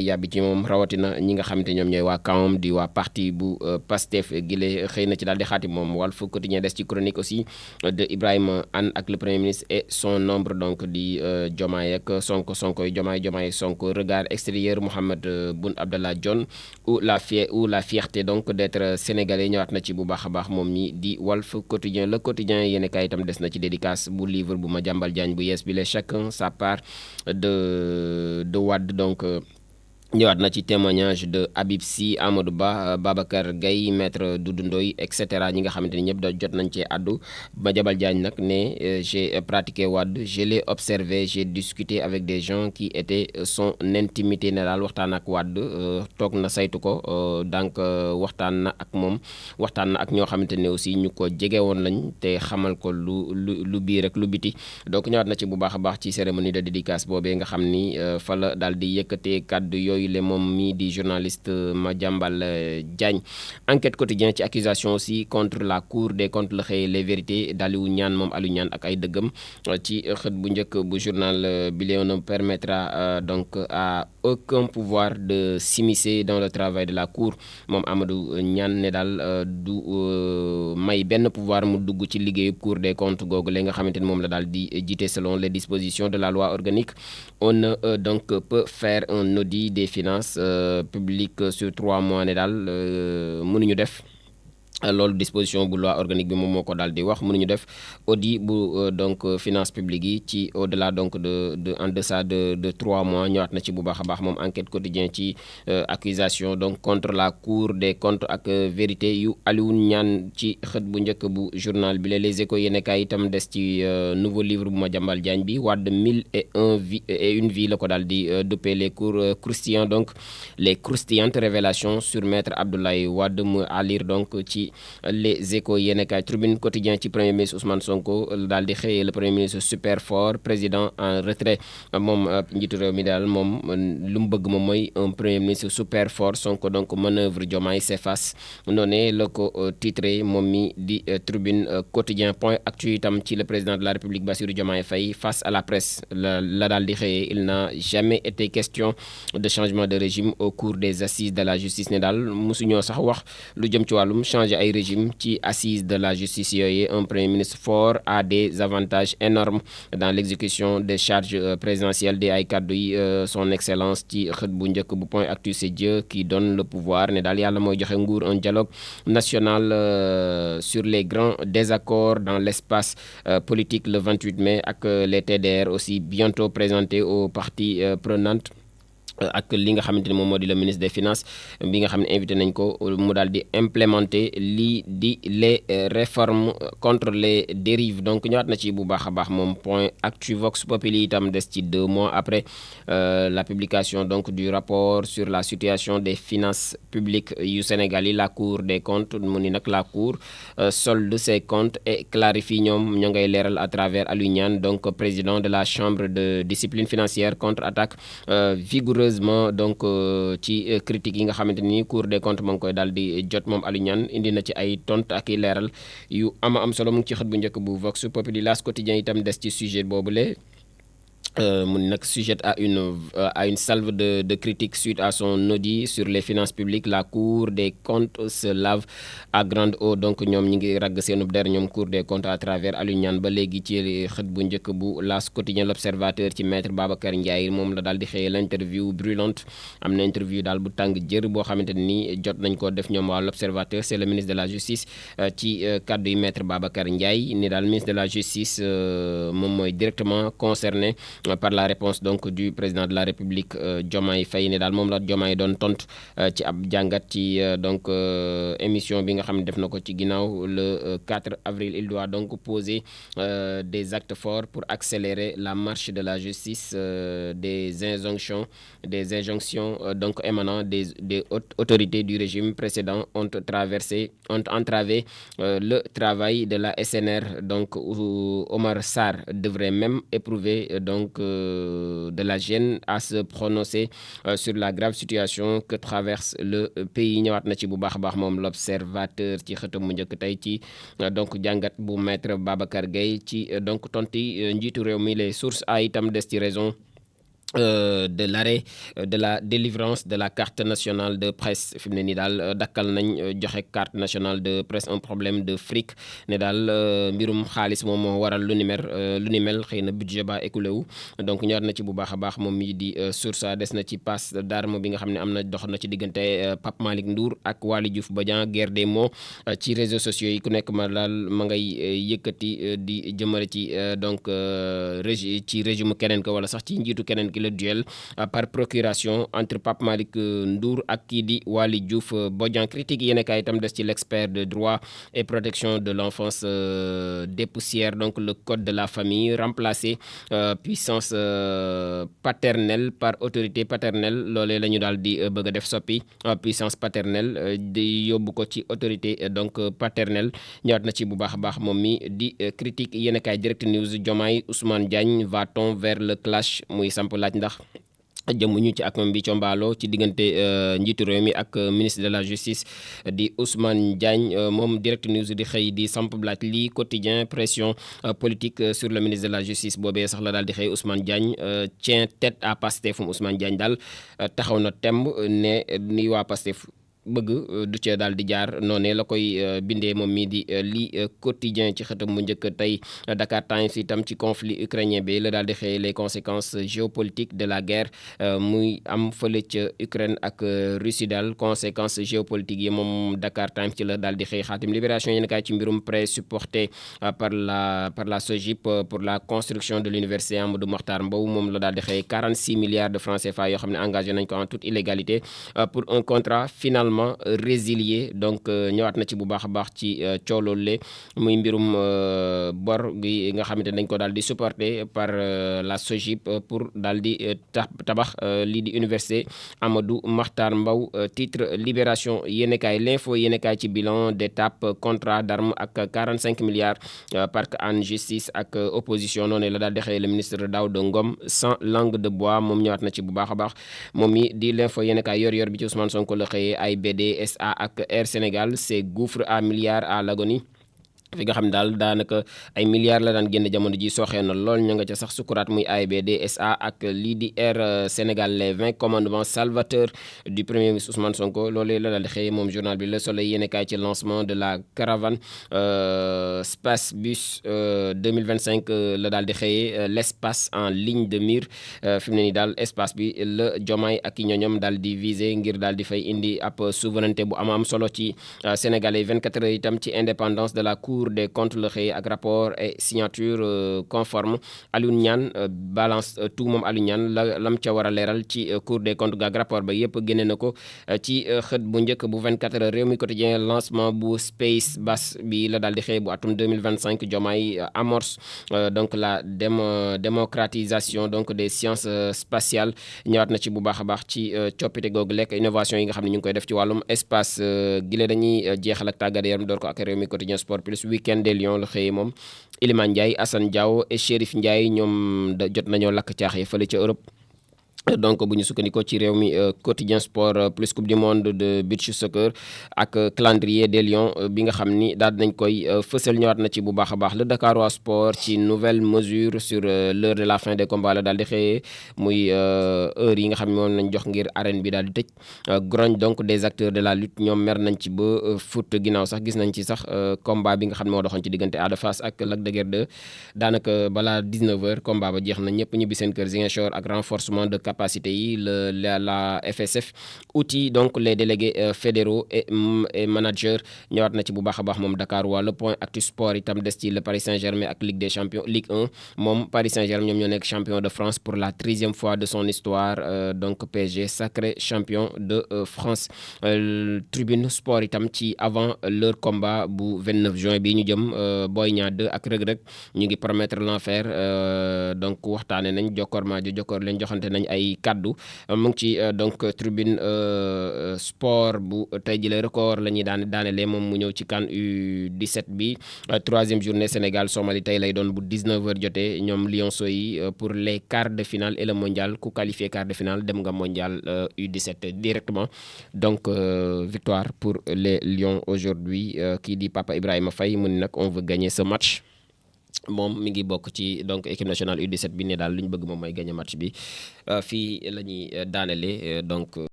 yàbbi ci moom rawatina ñi nga xamante ñoom ñooy waa kawam di waa parti bu Pastef gile xëy na ci daal di xaati moom Walf Quotidien des ci chronique aussi de Ibrahima Anne ak le premier ministre et son nombre donc di Diomaye ak Sonko yi Diomaye Sonko regard extérieur Mohamed Boun Abdallah Dionne ou la fierté donc d'être sénégalais ñëwaat na ci bu baax a baax moom mi di Walf Quotidien le quotidien yéen kaay itam des na ci dédicace bu livre bu Madiambal Diagne bu yees bi le chacun sa part de Wade donc ñëwaat na ci témoignage de Habib Sy Amadou Ba Babacar Gaye maître Doudou Ndoye et cetera ñi nga xamante ni ñëpp da jot nañ cee àddu Madiambal Diagne nag ne j'ai pratiqué Wade je l'ai observé j'ai discuté avec des gens qui étaient son intimité ne daal waxtaan ak Wade toog na saytu ko donc waxtaan na ak moom waxtaan na ak ñoo xamante ne aussi ñu ko jege woon lañ te xamal ko lu biir rek lu biti donc ñëwaat na ci bu baax a baax ci cérémonie de dédicace boobee nga xam ni fa la daal di yëkkatee kàddu yooyu le moom mii di journaliste Madiambal Diagne enquête quotidien ci accusation aussi contre la cour des comptes la xëy les vérités d'Aliou Niane moom Aliou Niane ak ay dëggam ci xët bu njëkk bu journal bi ne permettra donc à aucun pouvoir de s'immiscer dans le travail de la cour moom Amadou Niane ne daal du may benn pouvoir mu dugg ci liggéeyu cour des comptes googu la nga xamante ni moom la daal di jiite selon les dispositions de la loi organique on donc peut faire un audit des finances publiques sur 3 mois ne daal mënuñu def loolu disposition bu loi organique bi moom moo ko daal di wax mënuñu def audit bu donc finance publique yi ci au delà donc de en deçà de 3 mois ñëwaat na ci bu baax a baax moom enquête quotidien ci accusation donc contre la cour des comptes ak vérité yu Aliou Niane ci xët bu njëkk bu journal bi les échos yéenekaay itam des ci nouveau livre bu Madiambal Diagne bi Wade 1001 vie la ko daal di duppee les cours croustillants donc les croustillantes révélations sur maître Abdoulaye Wade mu à lire donc ci les échos yéenekaay tribune quotidien ci premier ministre Ousmane Sonko daal di xëyee le premier ministre super fort président en retrait moom njiitu réew mi daal moom lu mu bëgg moom mooy un premier ministre super fort Sonko donc manœuvre Diomaye s'efface noonu la ko titré moom mi di tribune quotidien point actu itam ci le président de la République Bassirou Diomaye Faye face à la presse la daal di xëyee il n'a jamais été question de changement de régime au cours des assises de la justice ne daal mosuñoo sax wax lu jëm ci wàllum changer ay régime ci assise de la justice yooyu un premier ministre fort a des avantages énormes dans l'exécution des charges présidentielles di ay kàddu yi son excellence ci xët bu njëkk bu point actu c'est Dieu qui donne le pouvoir ne daal yàlla mooy joxe nguur un dialogue national sur les grands désaccords dans l'espace politique le 28 mai ak les TDR aussi bientôt présentés aux parties prenantes ak li nga xamante ni moom moo di le ministre des finances bi nga xam ne invité nañ ko mu daal di implémenter lii di les réformes contre les dérives donc ñëwaat na ci bu baax a baax moom point actu Vox Populi itam des ci 2 mois après la publication donc du rapport sur la situation des finances publiques yu Sénégal yi la cour des comptes mu ni nag la cour solde ses comptes et clarifie ñoom ña ngay leeral à travers Aliou Niane donc président de la chambre de discipline financière contre-attaque vigoureuse donc ci critique yi nga xamante ni cour des comptes moo ngi koy daal di jot moom Aliou Niane indi na ci ay tontu ak i leeral yu am solo mu ngi ci xët bu njëkk bu Vox Populi L'As quotidien itam des ci sujet boobule mu nag sujet à une salve de critiques suite à son audit sur les finances publiques la cour des comptes se lave à grande eau donc ñoom ñi ngi ragg seenub der ñoom cour des comptes à travers Aliou Niane ba léegi ci xët bu njëkk bu L'As quotidien L'Observateur ci maître Babacar Ndiaye moom la daal di xëyee l'interview brûlante am na interview daal bu tàng jër boo xamante ni jot nañ ko def ñoom waa L'Observateur c'est le ministre de la justice ci kaddu yi maître Babacar Ndiaye ni daal ministre de la justice moom mooy directement concerné par la réponse donc du président de la République Diomaye Faye ne daal moom la Diomaye doon tontu ci ab jàngat ci donc émission bi nga xam ne def na ko ci ginnaaw le 4 avril il doit donc poser des actes forts pour accélérer la marche de la justice des injonctions donc émanant des autorités du régime précédent ont entravé le travail de la SNR donc Omar Sarr devrait même éprouver donc de la gêne à se prononcer sur la grave situation que traverse le pays ñëwaat na ci bu baax a baax moom L'Observateur ci xëtam mu njëkk tey ci donc jàngat bu maître Babacar Gueye ci donc tonti njiitu réew mi les sources a itam des ci raison de l'arrêt de la délivrance de la carte nationale de presse fi mu ne nii daal dakkal nañ joxe carte nationale de presse un problème de fric ne daal mbirum xaalis moom moo waral lu ni mel xëy na budget ba écoulé wu donc ñëwaat na ci bu baax a baax moom mii di source des na ci passe d'arme bi nga xam ne am na dox na ci diggante Pape Malick Ndour ak Waly Diouf Bodian guerre des mots ci réseaux sociaux yi ku nekk ma daal ma ngay yëkkati di jëmale ci donc ci régime keneen ko wala sax ci njiitu keneen ki le duel par procuration entre Pape Malick Ndour ak kii di Waly Diouf Bodian critique yéen kaay itam des ci l'expert de droit et protection de l'enfance dépoussière donc le code de la famille remplacé puissance paternelle par autorité paternelle loolee la ñu daal di bëgg a def soppi puissance paternelle di yóbbu ko ci autorité donc paternelle ñëwaat na ci bu baax a baax moom mi di critique yéen kaay direct news Diomaye Ousmane Diagne va-t-on vers le clash muy samp laaj ndax jëmuñu ci ak bi combaaloo ci diggante njiitu réew mi ak ministre de la justice di Ousmane Diagne moom direct news di xëy di samp laaj lii quotidien pression politique sur le ministre de la justice boobee sax la daal di xëy Ousmane Diagne tient tête à Pastef Ousmane Diagne daal taxaw na temb ne ni waa Pastef bëgg du ca daal di jaar noonee la koy bindee moom mii di lii quotidien ci xëtam mu njëkk tey Dakar Times itam ci conflit ukrainien bi la daal di xëy les conséquences géopolitiques de la guerre muy am fële ca Ukraine ak Russie daal conséquences géopolitiques yi moom Dakar Times ci la daal di xëy xaatim Libération yéen kaay ci mbirum prêt supporté par la SOGIP pour la construction de l'université Amadou Mahtar Mbow moom la daal di xëy 46 milliards de francs CFA yoo xam ne engagé nañ ko en toute illégalité pour un contrat finalement résilié donc ñëwaat na ci bu baax a baax ci cooloole muy mbirum bor gi nga xamante dañ ko daal di supporté par la SOGIP pour daal di tabax lii di université Amadou Mahtar Mbow titre Libération yéenekaay l'info yéenekaay ci bilan d'étape contrat d'armes ak 45 milliards parc en justice ak opposition noonu la daal di xëy le ministre Daouda Ngom sans langue de bois moom ñëwaat na ci bu baax a baax moom mi di l'info yéenekaay yor bi ci Ousmane Sonko la xëyee AIBD SA ak Air Sénégal c'est gouffre à milliards à l'agonie fi nga xam ne daal daanaka ay milliards la daan génn jamono ji sooxee na lool ña nga ca sax sukuraat muy AIBD SA ak lii di Air Sénégal les 20 commandements salvateurs du premier ministre Ousmane Sonko loolee la daal di xëy moom journal bi Le Soleil yéene kaay ci lancement de la caravane Space Bus 2025 la daal di xëyee l'espace en ligne de mire fi mu ne nii daal espace bi la Diomaye ak i ñoñom daal di viser ngir daal di fay indi ab souveraineté bu am solo ci Sénégalais 24 heures itam ci indépendance de la Cour des comptes la xëy ak rapport et signature conforme Aliou Niane balance tout moom Aliou Niane lam ca war a leeral ci Cour des comptes gaag rapport ba yëpp génne na ko ci xët bu njëkk bu 24 heures Rewmi Quotidien lancement bu Space Bus bi la daal di xëy bu atum 2025 Diomaye amorce donc la démocratisation donc des sciences spatiales ñëwaat na ci bu baax a baax ci coppite googu lekk innovation yi nga xam ne ñu ngi koy def ci wàllum espace gile dañuy jeexal ak tàggat yaram door ko ak Rewmi Quotidien Sport Plus week-end des Lions la xëyee moom Iliman Ndiaye Assane Diao et Chérif Ndiaye ñoom jot nañoo lakk caax yi fële ca Europe. donc bu ñu sukkandikoo ci réew mi quotidien sport plus coupe du monde de beach soccer ak calendrier des Lions bi nga xam ni daal nañ koy fësal ñëwaat na ci bu baax a baax le Dakarois sport ci nouvelle mesure sur l'heure de la fin des combats la daal di xëyee muy heure yi nga xam ne moom nañ jox ngir arène bi daal di tëj grogne donc des acteurs de la lutte ñoom mer nañ ci ba foot ginnaaw sax gis nañ ci sax combat bi nga xam ne moo doxoon ci diggante Ada Fass ak Lac de Guiers 2 daanaka balaa 19h combat ba jeex na ñëpp ñibbi seen kër Ziguinchor ak renforcement de capacité yi la FSF outils donc les délégués fédéraux et managers ñëwaat na ci bu baax a baax moom Dakar waa le point actu sport itam des ci le Paris Saint-Germain ak Ligue des champions Ligue 1 moom Paris Saint-Germain ñoom ñoo nekk champion de France pour la 30e fois de son histoire donc PSG sacré champion de France tribune sport itam ci avant leur combat bu 29 juin bi ñu jëm Boy Niang 2 ak Reug Reug ñu ngi promettre l'enfer donc waxtaane nañ jokkoor maa ji jokkoor leen joxante nañ ay kaddu mu ngi ci donc tribune sport bu tey jëlee record la ñuy daanelee moom mu ñëw ci CAN U17 bi 3e journée Sénégal Somalie tey lay doon bu 19h jotee ñoom Lionceaux yi pour les quarts de finale et le mondial ku qualifié quart de finale dem nga mondial U17 directement donc victoire pour les Lions aujourd'hui kii di Papa Ibrahima Faye mu ni nag on veut gagner ce match moom mi ngi bokk ci donc équipe nationale U17 bi ne daal li ñu bëgg moom mooy gagné match bi fii la ñuy daanele donc.